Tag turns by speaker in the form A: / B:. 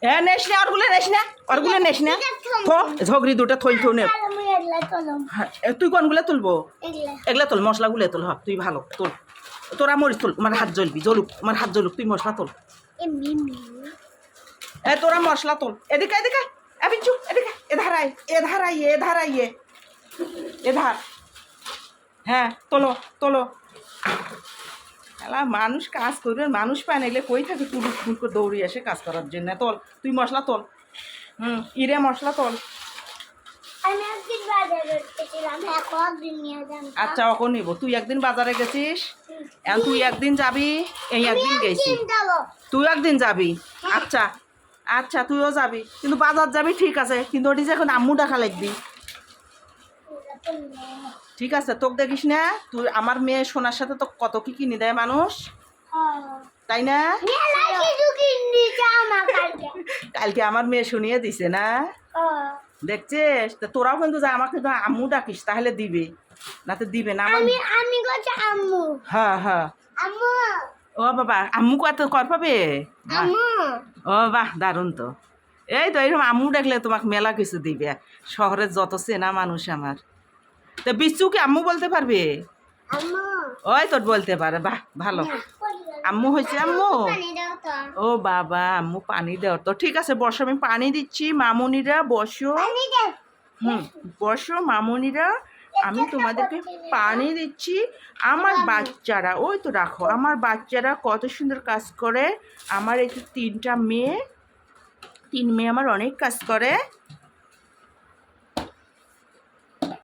A: হ্যাঁ নেস না ওরগুলো নেস না থো ঝগড়ি দুটো থই থো নে তুই কোনগুলো তুলবো এগুলা তোল মশলাগুলো তোল হ তুই ভালো তোল তোরা মরিচ তোল আমার হাত জ্বলবি জ্বলুক আমার হাত জ্বলুক তুই মশলা তোল তোরা মশলা তোল এদিকে এদিকে বিচ্ছু এদিকে এধার হ্যাঁ তোলো তোলো এলা মানুষ কাজ করবে মানুষ পায় না এগুলো কই থাকে টুলুক টুল করে দৌড়ি আসে কাজ করার জন্য তোল তুই মশলা তোল ইরে মশলা তোল আচ্ছা অখন নিব তুই একদিন বাজারে গেছিস এখন তুই একদিন যাবি এই একদিন গেছিস তুই একদিন যাবি আচ্ছা আচ্ছা তুইও যাবি কিন্তু বাজার যাবি ঠিক আছে কিন্তু ওটি যে এখন আম্মু দেখা লাগবি ঠিক আছে তোকে দেখিস না তুই আমার মেয়ে সোনার সাথে তো কত কি কিনে দেয় মানুষ তাই না কালকে আমার মেয়ে শুনিয়ে দিছে না দেখছিস তো তোরাও কিন্তু যা আমাকে তো আম্মু ডাকিস তাহলে দিবে না তো দিবে না হ্যাঁ হ্যাঁ ও বাবা আম্মু কত কর পাবে ও বাহ দারুণ তো এই তো এরকম আম্মু ডাকলে তোমাকে মেলা কিছু দিবে শহরের যত চেনা মানুষ আমার তো বিচ্ছুকে আম্মু বলতে পারবে ওই তোর বলতে পারে বাহ ভালো আম্মু হয়েছে আম্মু ও বাবা আম্মু পানি দেওয়ার তো ঠিক আছে বসো আমি পানি দিচ্ছি মামুনিরা বসো বসো মামুনিরা আমি তোমাদেরকে পানি দিচ্ছি আমার বাচ্চারা ওই তো রাখো আমার বাচ্চারা কত সুন্দর কাজ করে আমার এই তিন মেয়ে আমার অনেক কাজ করে